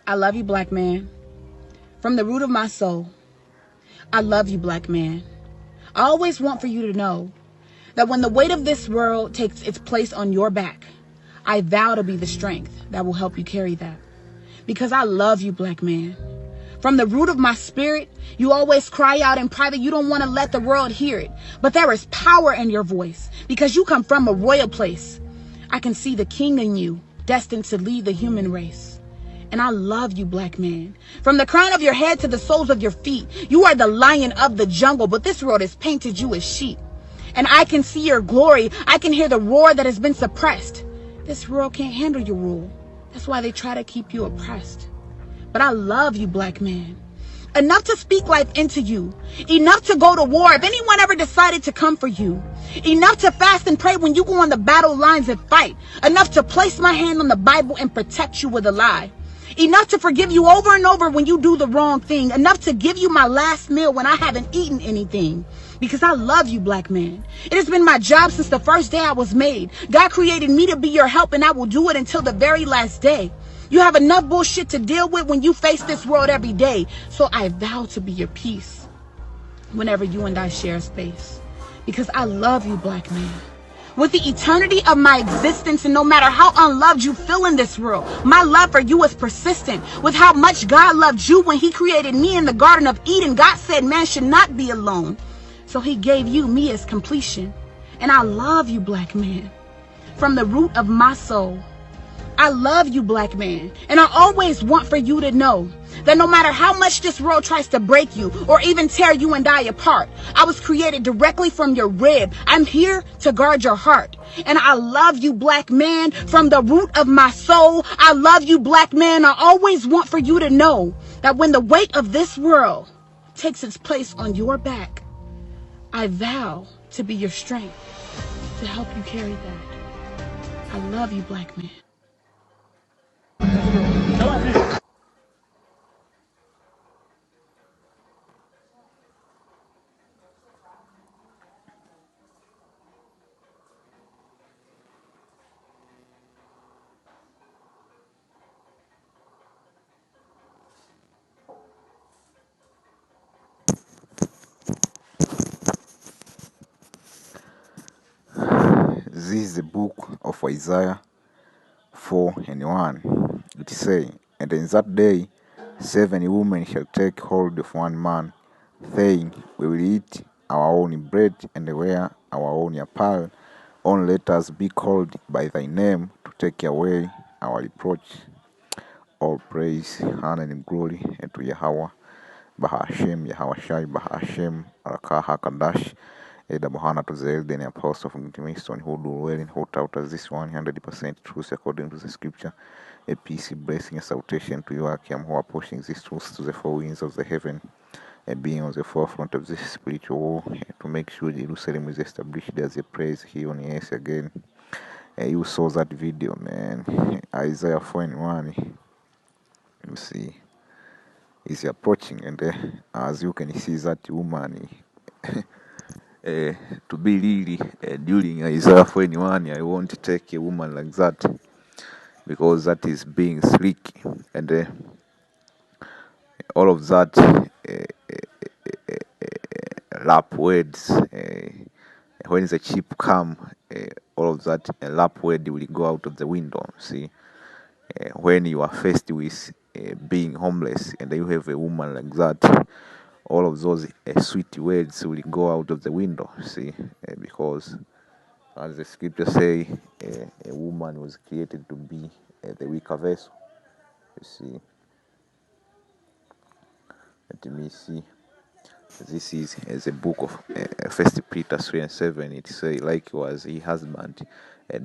I love you, black man. From the root of my soul, I love you, black man. I always want for you to know that when the weight of this world takes its place on your back, I vow to be the strength that will help you carry that. Because I love you, black man. From the root of my spirit, you always cry out in private. You don't want to let the world hear it. But there is power in your voice because you come from a royal place. I can see the king in you, destined to lead the human race. And I love you, black man. From the crown of your head to the soles of your feet, you are the lion of the jungle, but this world has painted you as sheep. And I can see your glory. I can hear the roar that has been suppressed. This world can't handle your rule. That's why they try to keep you oppressed. But I love you, black man. Enough to speak life into you. Enough to go to war if anyone ever decided to come for you. Enough to fast and pray when you go on the battle lines and fight. Enough to place my hand on the Bible and protect you with a lie. Enough to forgive you over and over when you do the wrong thing. Enough to give you my last meal when I haven't eaten anything. Because I love you, black man. It has been my job since the first day I was made. God created me to be your help, and I will do it until the very last day. You have enough bullshit to deal with when you face this world every day. So I vow to be your peace whenever you and I share space. Because I love you, black man. With the eternity of my existence, and no matter how unloved you feel in this world, my love for you is persistent. With how much God loved you when he created me in the Garden of Eden, God said man should not be alone. So he gave you me as completion. And I love you, black man. From the root of my soul, I love you, black man. And I always want for you to know that no matter how much this world tries to break you or even tear you and I apart, I was created directly from your rib. I'm here to guard your heart. And I love you, black man, from the root of my soul. I love you, black man. I always want for you to know that when the weight of this world takes its place on your back, I vow to be your strength to help you carry that. I love you, black man. This is the book of Isaiah 4:1. It says, "And in that day 7 women shall take hold of one man, saying, We will eat our own bread and wear our own apparel. Only let us be called by thy name to take away our reproach." All praise, honor, and glory to Yahweh, Bahashem, Yahweh Shai, Bahashem, Arakah HaKadash, Eda Mohana to the elder and apostle from the Winston, who do well and who taught us this 100% truth according to the scripture. A peace, blessing, and salutation to you, Akim, who are pushing these truths to the four winds of the heaven, and being on the forefront of this spiritual war to make sure Jerusalem is established as a praise here on earth again. You saw that video, man. Isaiah 4:1. You see, is approaching, and as you can see, that woman. To be really during Isaiah 4:1, I want to take a woman like that because that is being slick, and all of that lap words. When the chip come, all of that lap word will go out of the window. See, when you are faced with being homeless and you have a woman like that, all of those sweet words will go out of the window. See, because as the scripture say, a woman was created to be the weaker vessel. You see, let me see. This is the book of 1 Peter 3:7. It says, "Likewise, ye husband,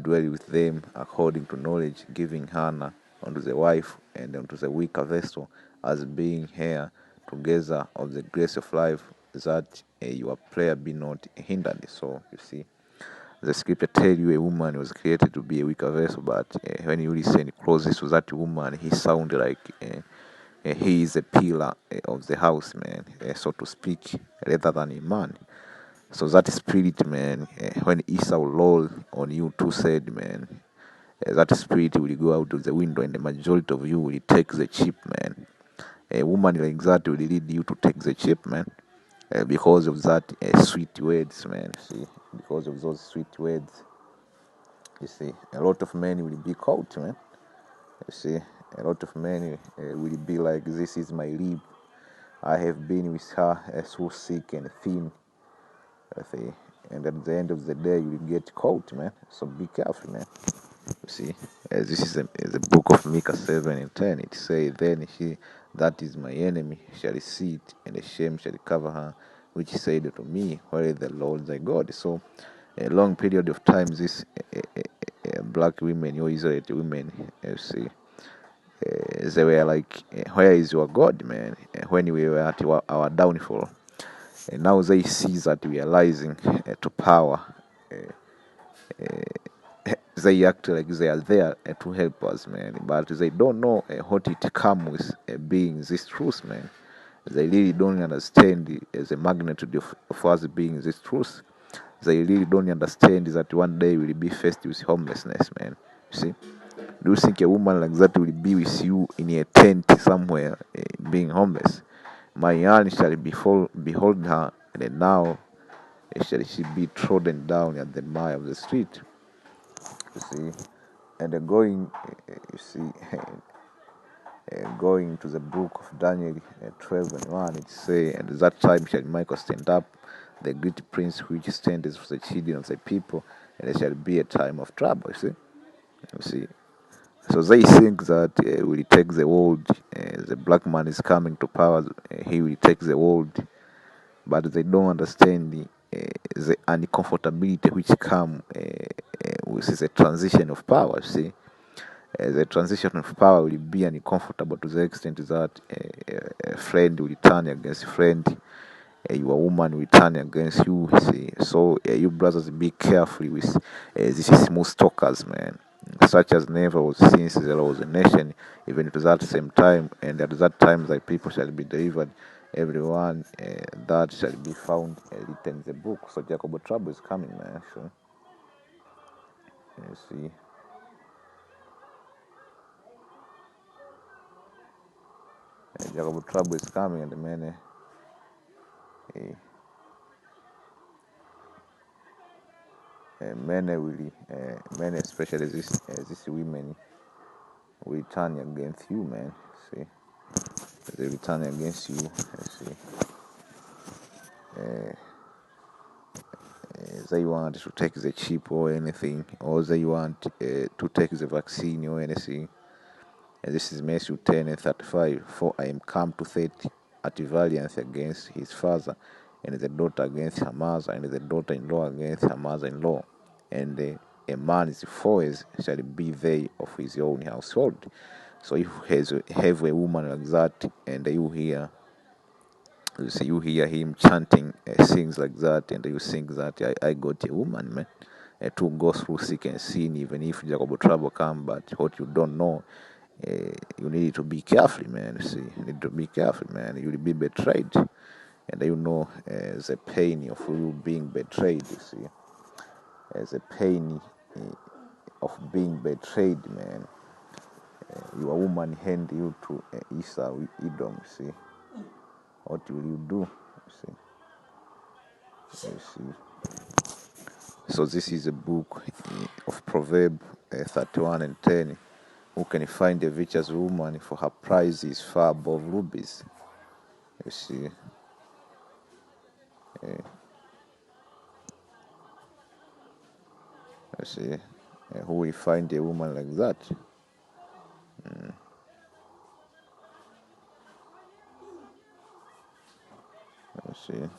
dwell with them according to knowledge, giving honor unto the wife and unto the weaker vessel, as being heir together of the grace of life, that your prayer be not hindered." So you see, the scripture tell you a woman was created to be a weaker vessel, but when you listen closely to that woman, he sound like he is a pillar of the house, man, so to speak, rather than a man. So that spirit, man, when Esau rolled on you too said, man, that spirit will go out of the window, and the majority of you will take the chip, man. A woman like that will lead you to take the chip, man, because of that sweet words, man. See, because of those sweet words, you see, a lot of men will be caught, man. You see, a lot of men will be like, "This is my lip. I have been with her so sick and thin." You see, and at the end of the day, you will get caught, man. So be careful, man. You see, this is the book of Micah 7:10. It says, "Then he that is my enemy shall see it, and the shame shall cover her, which said to me, where is the Lord thy God?" So, a long period of time, this black women, or Israelite women, you see, they were like, "Where is your God, man?" When we were at our downfall. And now they see that we are rising to power. They act like they are there to help us, man, but they don't know what it comes with being this truth, man. They really don't understand the magnitude of us being this truth. They really don't understand that one day we'll be faced with homelessness, man. You see, do you think a woman like that will be with you in a tent somewhere, being homeless? My hand shall behold her, and then now shall she be trodden down at the mire of the street. You see, and going, you see, going to the book of Daniel 12:1, it says, "And at that time shall Michael stand up, the great prince which standeth for the children of the people, and there shall be a time of trouble." You see. So they think that will take the world. The black man is coming to power. He will take the world, but they don't understand the uncomfortability which come with the transition of power. See, the transition of power will be uncomfortable to the extent that a friend will turn against a friend, your woman will turn against you. See, so you brothers be careful with these small stalkers, man. Such as never was since there was a nation, even to that same time, and at that time thy people shall be delivered, everyone that shall be found written in the book. So Jacob trouble is coming, man. So you see. Jacob trouble is coming, and the man, many will, many especially these women will turn against you, man. See, they will turn against you. See, they want to take the chip or anything, or they want to take the vaccine or anything. This is Matthew 10:35. "For I am come to set at variance against his father, and the daughter against her mother, and the daughter-in-law against her mother-in-law. And a man's foes shall be they of his own household." So if you have a woman like that, and you hear him chanting things like that, and you think that I got a woman, man, to go through sick and sin, even if Jacob trouble come. But what you don't know, you need to be careful, man. See, you need to be careful, man. You will be betrayed, and you know the pain of you being betrayed. You see, the pain of being betrayed, man. Your woman hand you to Esau, Edom. See, what will you do? You see. So this is a book of Proverbs 31:10. "Who can find a virtuous woman, for her price is far above rubies." You see. You see. Who will find a woman like that? You see.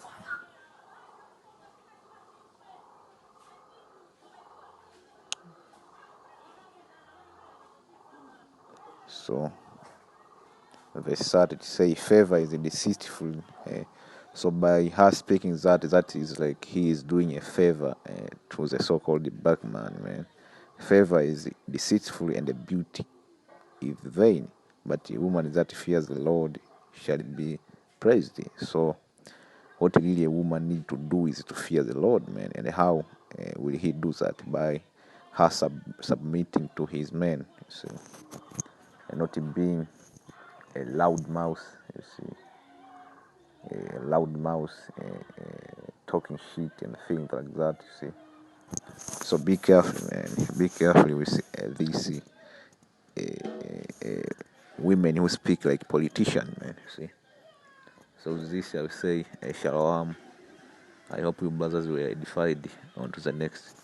So verse 30 say, "Favor is deceitful." So by her speaking that is like he is doing a favor to the so-called black man. Favor is deceitful, and the beauty is vain. But a woman that fears the Lord shall be praised. So what really a woman need to do is to fear the Lord, man. And how will he do that? By her submitting to his men, you see, and not being a loud mouse, you see, a loud mouse, talking shit and things like that, you see. So be careful, man. Be careful with these women who speak like politicians, man, you see. So this I will say, shalom. I hope you brothers were edified. On to the next.